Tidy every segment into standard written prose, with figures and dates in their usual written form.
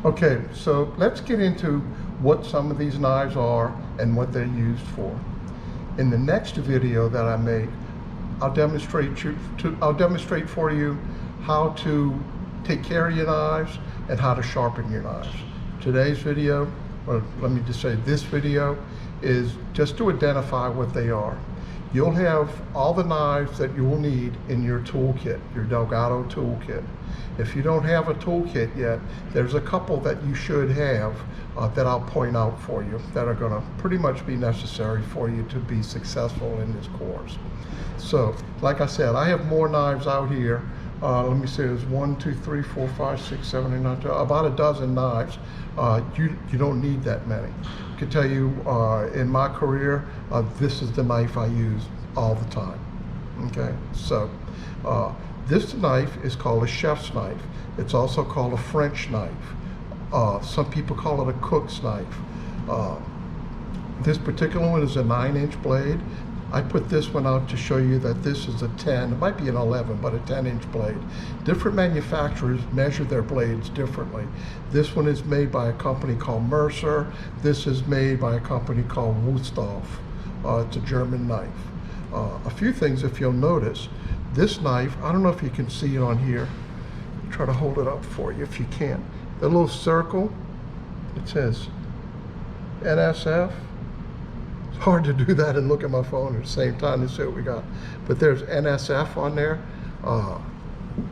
Okay, so let's get into what some of these knives are and what they're used for. In the next video that I make, I'll demonstrate for you how to take care of your knives and how to sharpen your knives. Today's video, or let me just say this video, is just to identify what they are. You'll have all the knives that you will need in your toolkit, your Delgado toolkit. If you don't have a toolkit yet, there's a couple that you should have that I'll point out for you that are going to pretty much be necessary for you to be successful in this course. So, like I said, I have more knives out here. Let me see, there's 1, 2, 3, 4, 5, 6, 7, 8, 9, 10, about a dozen knives. You don't need that many. I can tell you in my career, this is the knife I use all the time. Okay, so this knife is called a chef's knife. It's also called a French knife. Some people call it a cook's knife. This particular one is a 9-inch blade. I put this one out to show you that this is a 10, it might be an 11, but a 10-inch blade. Different manufacturers measure their blades differently. This one is made by a company called Mercer. This is made by a company called Wusthof. It's a German knife. A few things, if you'll notice, this knife, I don't know if you can see it on here. I'll try to hold it up for you if you can. The little circle, it says NSF. Hard to do that and look at my phone at the same time to see what we got. But there's NSF on there.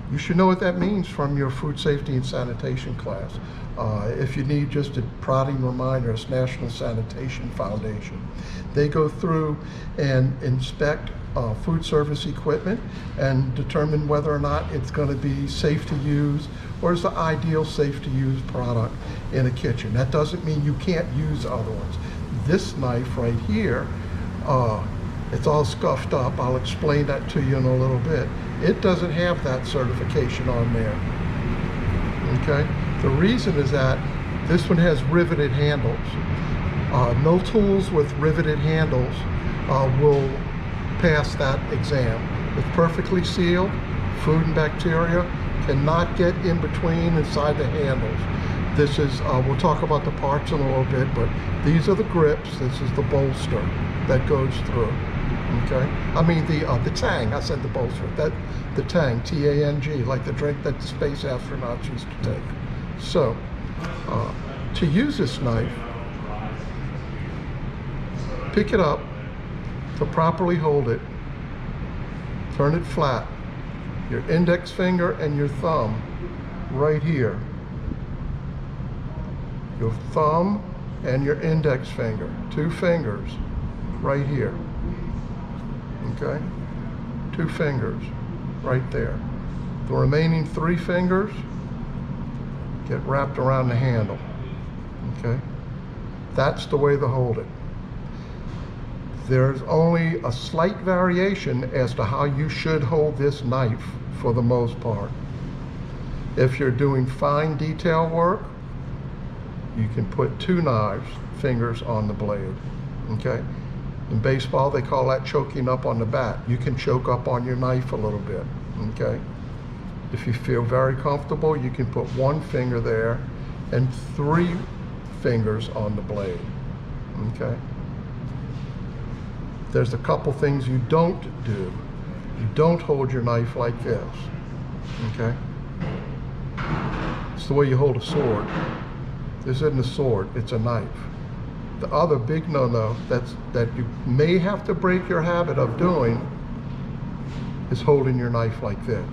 You should know what that means from your food safety and sanitation class. If you need just a prodding reminder, it's National Sanitation Foundation. They go through and inspect food service equipment and determine whether or not it's going to be safe to use or is the ideal safe to use product in a kitchen. That doesn't mean you can't use other ones. This knife right here, it's all scuffed up. I'll explain that to you in a little bit. It doesn't have that certification on there. Okay? The reason is that this one has riveted handles. No tools with riveted handles will pass that exam. It's perfectly sealed. Food and bacteria cannot get in between inside the handles. This is, we'll talk about the parts in a little bit, but these are the grips. This is the bolster that goes through, okay? I mean the tang, I said the bolster, the tang, T-A-N-G, like the drink that the space astronauts used to take. So, to use this knife, pick it up, to properly hold it, turn it flat, your index finger and your thumb right here. Your thumb and your index finger, 2 fingers right here, okay? 2 fingers right there. The remaining 3 fingers get wrapped around the handle, okay? That's the way to hold it. There's only a slight variation as to how you should hold this knife for the most part. If you're doing fine detail work, you can put 2 fingers on the blade, okay? In baseball, they call that choking up on the bat. You can choke up on your knife a little bit, okay? If you feel very comfortable, you can put 1 finger there and 3 fingers on the blade, okay? There's a couple things you don't do. You don't hold your knife like this, okay? It's the way you hold a sword. This isn't a sword, it's a knife. The other big no-no that you may have to break your habit of doing is holding your knife like this.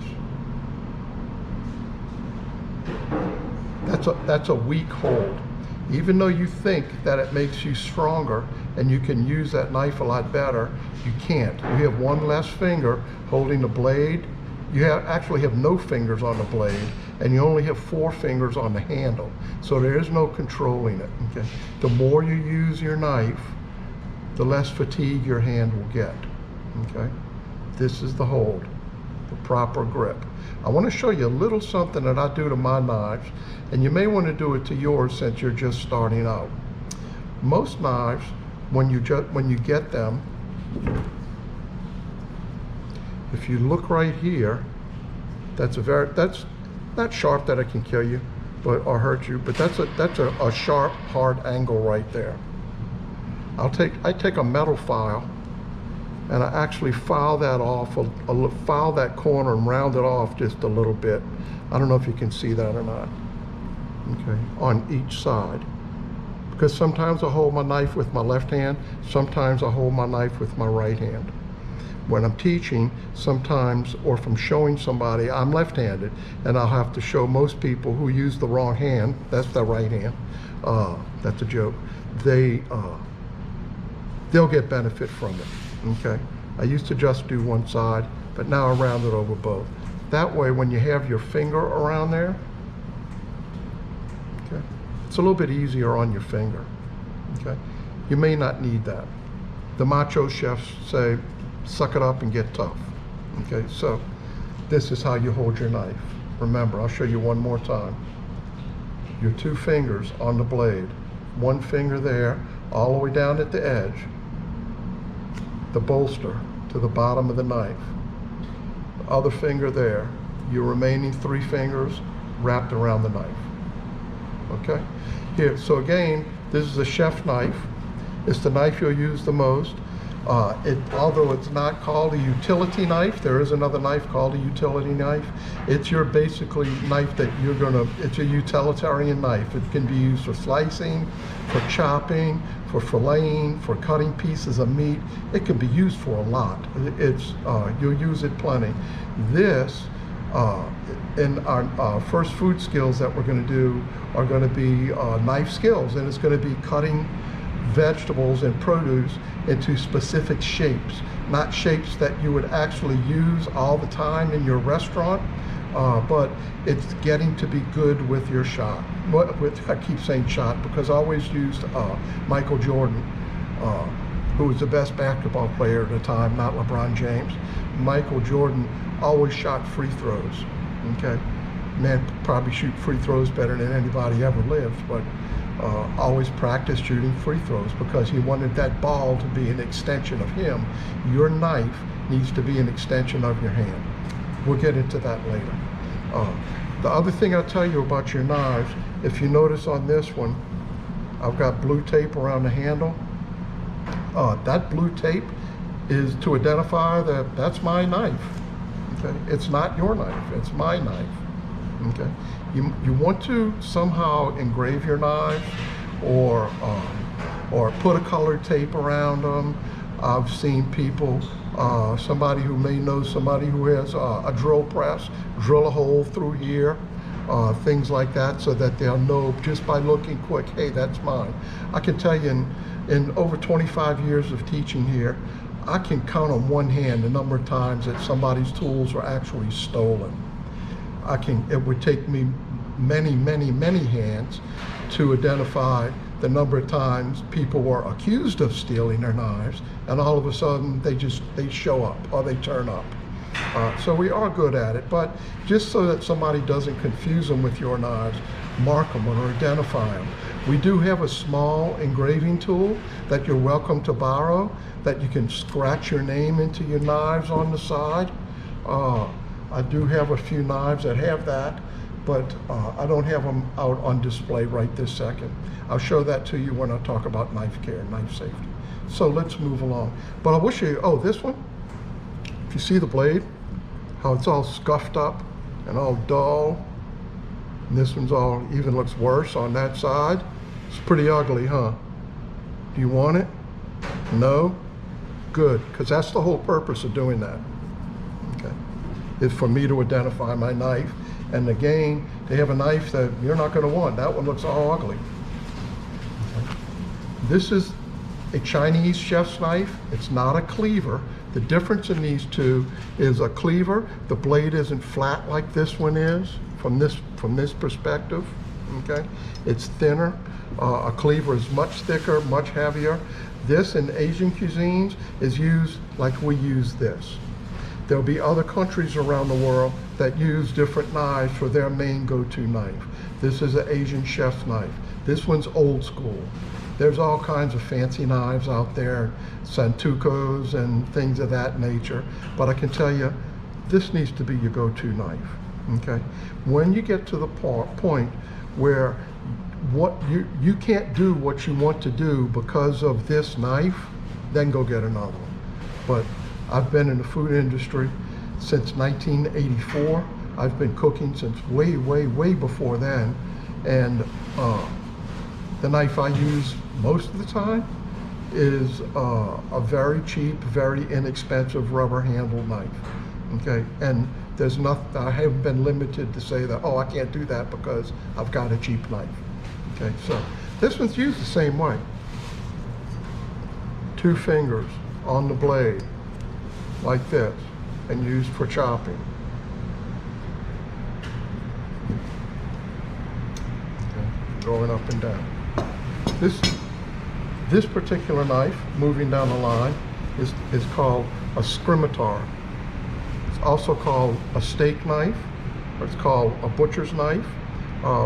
That's a weak hold. Even though you think that it makes you stronger and you can use that knife a lot better, you can't. You have 1 less finger holding the blade. You actually have no fingers on the blade, and you only have 4 fingers on the handle. So there is no controlling it, okay? The more you use your knife, the less fatigue your hand will get, okay? This is the hold, the proper grip. I want to show you a little something that I do to my knives, and you may want to do it to yours since you're just starting out. Most knives, when you get them, if you look right here, that's not sharp that it can kill you. or hurt you. But that's a sharp, hard angle right there. I take a metal file and I actually file that off, file that corner and round it off just a little bit. I don't know if you can see that or not. Okay, on each side. Because sometimes I hold my knife with my left hand, sometimes I hold my knife with my right hand. When I'm teaching, sometimes, or if I'm showing somebody, I'm left-handed, and I'll have to show most people who use the wrong hand, that's their right hand, that's a joke, they'll get benefit from it, okay? I used to just do one side, but now I round it over both. That way, when you have your finger around there, okay, it's a little bit easier on your finger, okay? You may not need that. The macho chefs say, suck it up and get tough. Okay, so this is how you hold your knife. Remember, I'll show you one more time. Your two fingers on the blade, one finger there, all the way down at the edge, the bolster to the bottom of the knife. The other finger there, your remaining three fingers wrapped around the knife. Okay, here, so again, this is a chef knife. It's the knife you'll use the most. Although it's not called a utility knife, there is another knife called a utility knife. It's your basically knife that it's a utilitarian knife. It can be used for slicing, for chopping, for filleting, for cutting pieces of meat. It can be used for a lot. You'll use it plenty. This, in our first food skills that we're going to do are going to be knife skills, and it's going to be cutting vegetables and produce into specific shapes, not shapes that you would actually use all the time in your restaurant, but it's getting to be good with your shot. I keep saying shot because I always used Michael Jordan, who was the best basketball player at the time, not LeBron James. Michael Jordan always shot free throws, okay? Man probably shoot free throws better than anybody ever lived, but always practice shooting free throws because he wanted that ball to be an extension of him. Your knife needs to be an extension of your hand. We'll get into that later. The other thing I'll tell you about your knives, if you notice on this one, I've got blue tape around the handle. That blue tape is to identify that that's my knife. Okay? It's not your knife, it's my knife. Okay, you want to somehow engrave your knives or put a colored tape around them. I've seen people, somebody who may know somebody who has a drill press, drill a hole through here, things like that, so that they'll know just by looking quick, hey, that's mine. I can tell you in over 25 years of teaching here, I can count on one hand the number of times that somebody's tools were actually stolen. It would take me many, many, many hands to identify the number of times people were accused of stealing their knives, and all of a sudden they show up or they turn up. So we are good at it, but just so that somebody doesn't confuse them with your knives, mark them or identify them. We do have a small engraving tool that you're welcome to borrow, that you can scratch your name into your knives on the side. I do have a few knives that have that, but I don't have them out on display right this second. I'll show that to you when I talk about knife care and knife safety. So let's move along. But I will show you, this one, if you see the blade, how it's all scuffed up and all dull. And this one's all even looks worse on that side. It's pretty ugly, huh? Do you want it? No? Good, because that's the whole purpose of doing that. Okay. Is for me to identify my knife, and again, they have a knife that you're not going to want. That one looks all ugly. Okay. This is a Chinese chef's knife. It's not a cleaver. The difference in these two is a cleaver, the blade isn't flat like this one is from this perspective. Okay, it's thinner. A cleaver is much thicker, much heavier. This in Asian cuisines is used like we use this. There'll be other countries around the world that use different knives for their main go-to knife. This is an Asian chef's knife. This one's old school. There's all kinds of fancy knives out there, santukos and things of that nature. But I can tell you, this needs to be your go-to knife, okay? When you get to the point where what you can't do what you want to do because of this knife, then go get another one. But I've been in the food industry since 1984. I've been cooking since way, way, way before then. And the knife I use most of the time is a very cheap, very inexpensive rubber handled knife. Okay, and there's nothing, I haven't been limited to say that, oh, I can't do that because I've got a cheap knife. Okay, so this one's used the same way. 2 fingers on the blade, like this, and used for chopping. Okay, going up and down. This particular knife, moving down the line, is called a scimitar. It's also called a steak knife, or it's called a butcher's knife,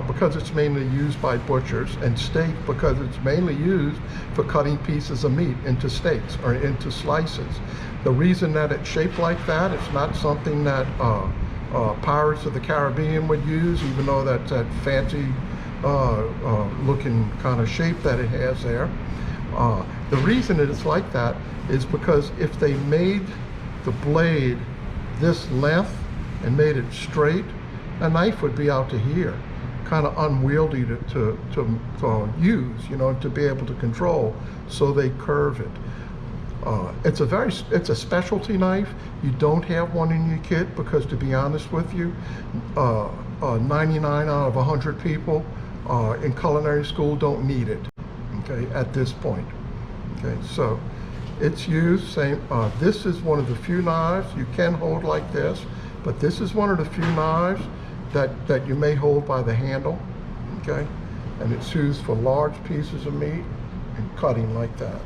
because it's mainly used by butchers, and steak because it's mainly used for cutting pieces of meat into steaks or into slices. The reason that it's shaped like that, it's not something that Pirates of the Caribbean would use, even though that's that fancy looking kind of shape that it has there. The reason that it's like that is because if they made the blade this length and made it straight, a knife would be out to here, kind of unwieldy to use, you know, to be able to control. So they curve it. It's a specialty knife. You don't have one in your kit because, to be honest with you, 99 out of 100 people in culinary school don't need it. Okay, at this point. Okay, so it's used same. This is one of the few knives you can hold like this, but this is one of the few knives that you may hold by the handle. Okay, and it's used for large pieces of meat and cutting like that.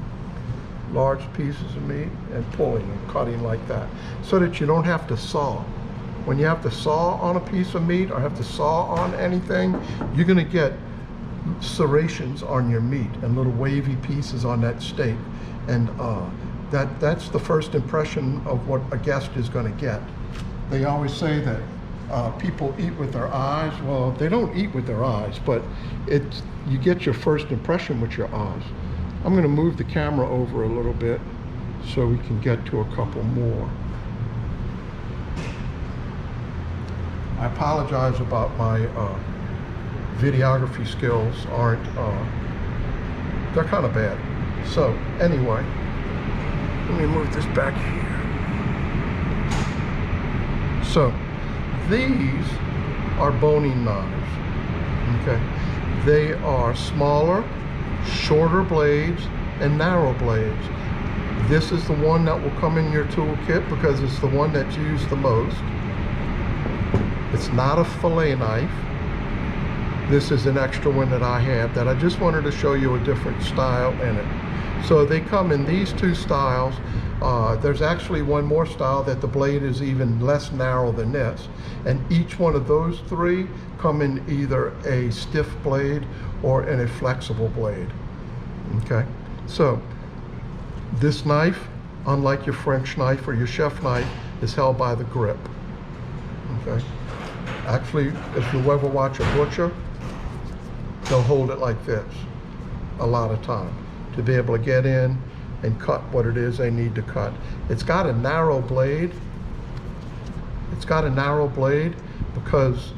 Large pieces of meat and pulling and cutting like that, so that you don't have to saw. When you have to saw on a piece of meat or have to saw on anything, you're going to get serrations on your meat and little wavy pieces on that steak, and that's the first impression of what a guest is going to get. They always say that people eat with their eyes. Well, they don't eat with their eyes, but you get your first impression with your eyes. I'm going to move the camera over a little bit so we can get to a couple more. I apologize about my videography skills aren't, they're kind of bad. So anyway, let me move this back here. So these are boning knives, okay? They are smaller, shorter blades and narrow blades. This is the one that will come in your toolkit because it's the one that's used the most. It's not a fillet knife. This is an extra one that I have that I just wanted to show you a different style in it. So they come in these 2 styles. There's actually one more style that the blade is even less narrow than this. And each one of those 3 come in either a stiff blade or in a flexible blade. Okay, so this knife, unlike your French knife or your chef knife, is held by the grip. Okay, actually, if you ever watch a butcher, they'll hold it like this a lot of time to be able to get in and cut what it is they need to cut. It's got a narrow blade. It's got a narrow blade because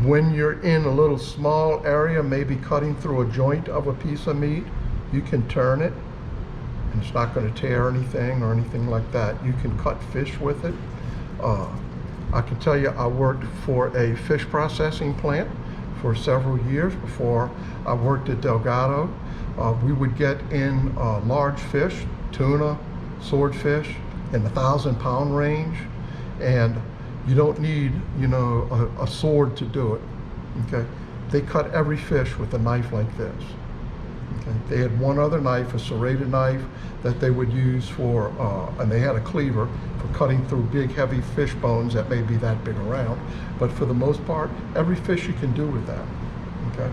when you're in a little small area, maybe cutting through a joint of a piece of meat, you can turn it and it's not going to tear anything or anything like that. You can cut fish with it. I can tell you, I worked for a fish processing plant for several years before I worked at Delgado. We would get in large fish, tuna, swordfish, in the 1,000-pound range, and you don't need, you know, a sword to do it. Okay, they cut every fish with a knife like this. Okay, they had one other knife, a serrated knife, that they would use for, and they had a cleaver for cutting through big, heavy fish bones that may be that big around. But for the most part, every fish you can do with that. Okay,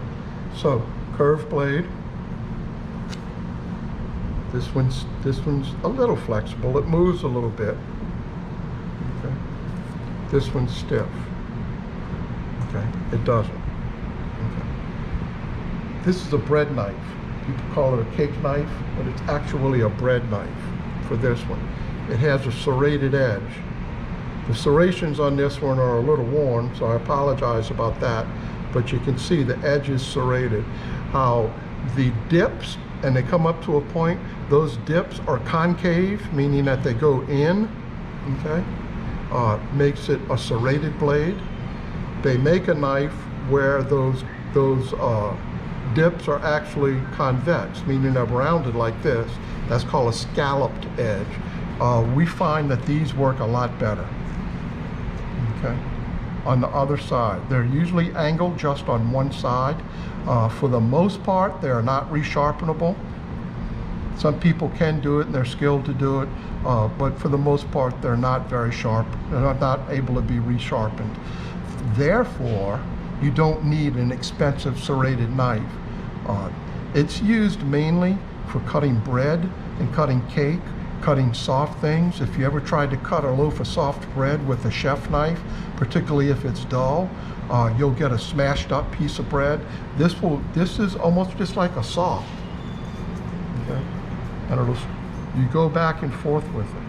so curved blade. This one's a little flexible. It moves a little bit. Okay. This one's stiff. Okay, it doesn't. Okay. This is a bread knife. People call it a cake knife, but it's actually a bread knife for this one. It has a serrated edge. The serrations on this one are a little worn, so I apologize about that, but you can see the edge is serrated. How the dips, and they come up to a point, those dips are concave, meaning that they go in, okay? Makes it a serrated blade. They make a knife where those dips are actually convex, meaning they're rounded like this. That's called a scalloped edge. We find that these work a lot better. Okay. On the other side, they're usually angled just on one side. For the most part, they are not resharpenable. Some people can do it and they're skilled to do it, but for the most part, they're not very sharp. They're not able to be resharpened. Therefore, you don't need an expensive serrated knife. It's used mainly for cutting bread and cutting cake, cutting soft things. If you ever tried to cut a loaf of soft bread with a chef knife, particularly if it's dull, you'll get a smashed up piece of bread. This is almost just like a saw. Okay, and you go back and forth with it.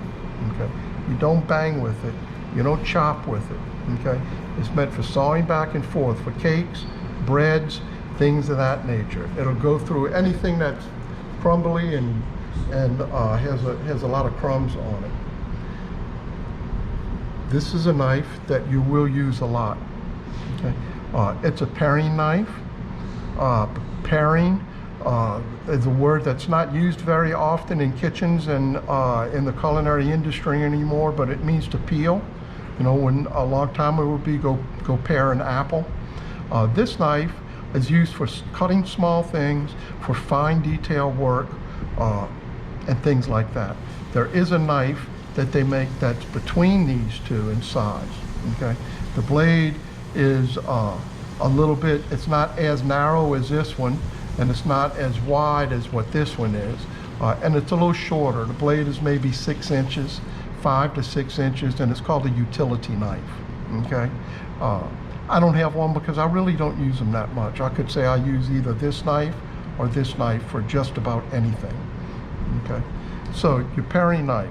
Okay, you don't bang with it. You don't chop with it. Okay, it's meant for sawing back and forth for cakes, breads, things of that nature. It'll go through anything that's crumbly and has a lot of crumbs on it. This is a knife that you will use a lot. Okay, it's a paring knife. Paring is a word that's not used very often in kitchens and in the culinary industry anymore, but it means to peel. You know, when a long time it would be go pare an apple. This knife is used for cutting small things, for fine detail work, and things like that. There is a knife that they make that's between these two in size. Okay, the blade is a little bit, it's not as narrow as this one, and it's not as wide as what this one is, and it's a little shorter. The blade is maybe 6 inches, 5 to 6 inches, and it's called a utility knife. Okay, I don't have one because I really don't use them that much. I could say I use either this knife or this knife for just about anything. Okay, so your paring knife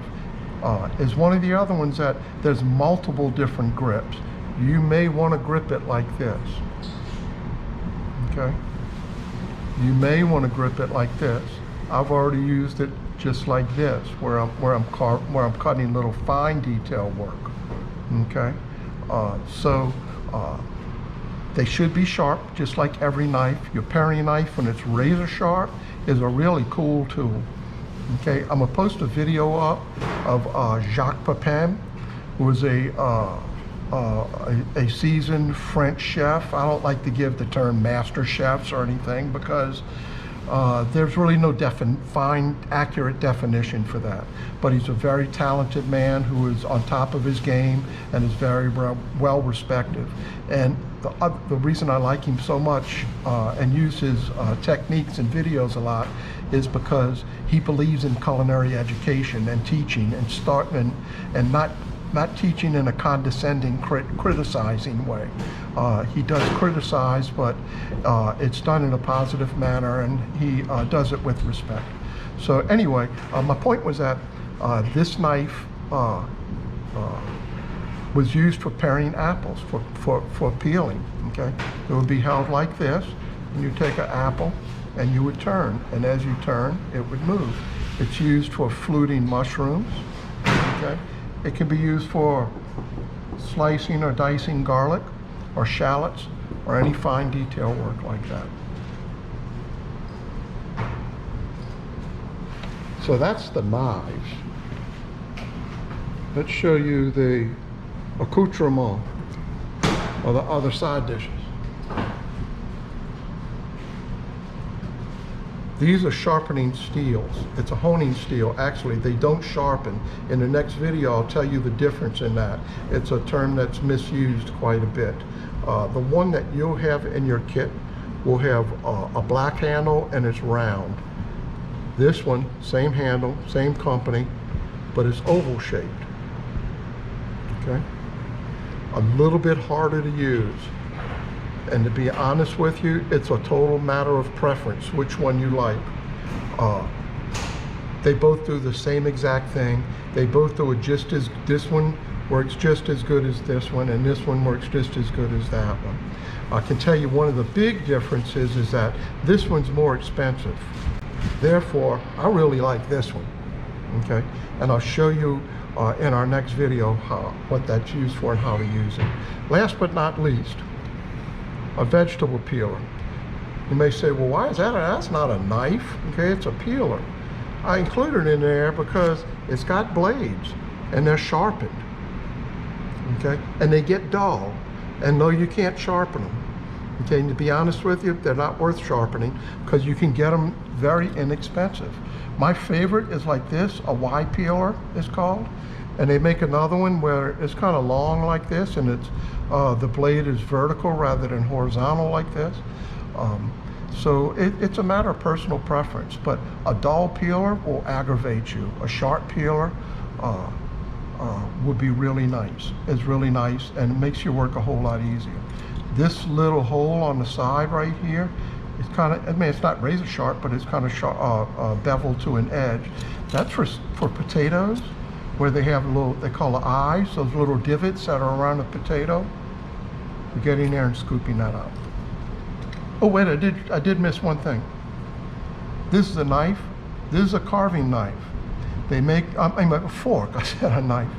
is one of the other ones that there's multiple different grips. You may want to grip it like this. Okay, you may want to grip it like this. I've already used it just like this, where I'm cutting little fine detail work. Okay, they should be sharp, just like every knife. Your paring knife, when it's razor sharp, is a really cool tool. Okay, I'm gonna post a video up of Jacques Pepin, who was a seasoned French chef. I don't like to give the term master chefs or anything because there's really no fine, accurate definition for that. But he's a very talented man who is on top of his game and is very well respected. And the reason I like him so much and use his techniques and videos a lot is because he believes in culinary education and teaching and not teaching in a condescending, criticizing way. He does criticize, but it's done in a positive manner, and he does it with respect. So anyway, my point was that this knife was used for paring apples, for peeling. Okay, it would be held like this, and you take an apple, and you would turn, and as you turn, it would move. It's used for fluting mushrooms. Okay. It can be used for slicing or dicing garlic or shallots or any fine detail work like that. So that's the knives. Let's show you the accoutrement, or the other side dishes. These are sharpening steels. It's a honing steel. Actually, they don't sharpen. In the next video, I'll tell you the difference in that. It's a term that's misused quite a bit. The one that you'll have in your kit will have a black handle and it's round. This one, same handle, same company, but it's oval shaped. Okay? A little bit harder to use. And to be honest with you, it's a total matter of preference, which one you like. They both do the same exact thing. They both do it just as, this one works just as good as this one, and this one works just as good as that one. I can tell you one of the big differences is that this one's more expensive. Therefore, I really like this one, okay? And I'll show you in our next video what that's used for and how to use it. Last but not least, a vegetable peeler. You may say, well, why is that? That's not a knife, okay? It's a peeler. I included it in there because it's got blades and they're sharpened, okay? And they get dull, and no, you can't sharpen them. Okay, and to be honest with you, they're not worth sharpening because you can get them very inexpensive. My favorite is like this, a Y peeler is called, and they make another one where it's kind of long like this, and it's the blade is vertical rather than horizontal like this. So it's a matter of personal preference, but a dull peeler will aggravate you. A sharp peeler would be really nice. It's really nice, and it makes your work a whole lot easier. This little hole on the side right here, it's kind of, I mean, it's not razor sharp, but it's kind of sharp, beveled to an edge. That's for potatoes, where they have little, they call the eyes, those little divots that are around the potato. You get in there and scooping that out. Oh wait, I did miss one thing. This is a knife. This is a carving knife. They make, I mean a fork, I said a knife.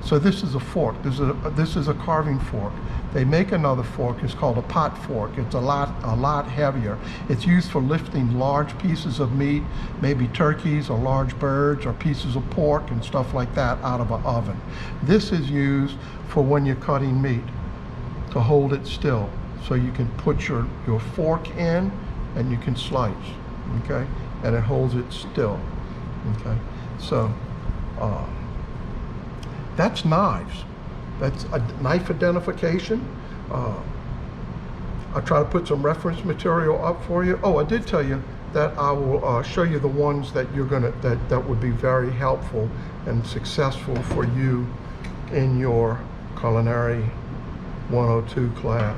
So this is a fork, this is a carving fork. They make another fork, it's called a pot fork. It's a lot heavier. It's used for lifting large pieces of meat, maybe turkeys or large birds or pieces of pork and stuff like that out of an oven. This is used for when you're cutting meat, to hold it still. So you can put your fork in and you can slice, okay? And it holds it still, okay? So that's knives. That's a knife identification. I'll try to put some reference material up for you. Oh, I did tell you that I will show you the ones that you're gonna, that would be very helpful and successful for you in your Culinary 102 class.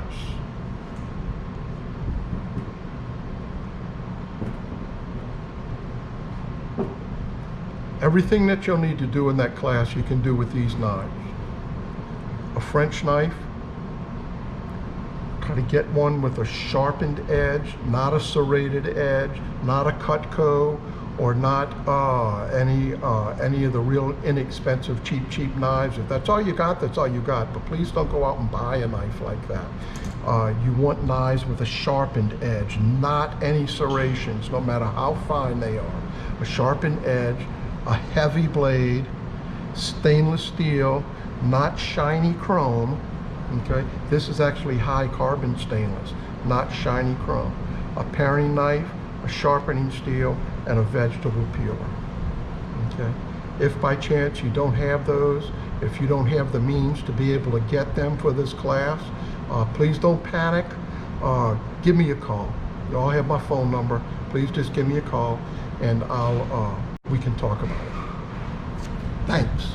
Everything that you'll need to do in that class you can do with these knives. A French knife, try to get one with a sharpened edge, not a serrated edge, not a Cutco, or not any of the real inexpensive cheap knives. If that's all you got, that's all you got. But please don't go out and buy a knife like that. You want knives with a sharpened edge, not any serrations, no matter how fine they are. A sharpened edge, a heavy blade, stainless steel, not shiny chrome, okay? This is actually high carbon stainless, not shiny chrome. A paring knife, a sharpening steel, and a vegetable peeler, okay? If by chance you don't have those, if you don't have the means to be able to get them for this class, please don't panic. Give me a call. You all have my phone number. Please just give me a call and we can talk about it. Thanks.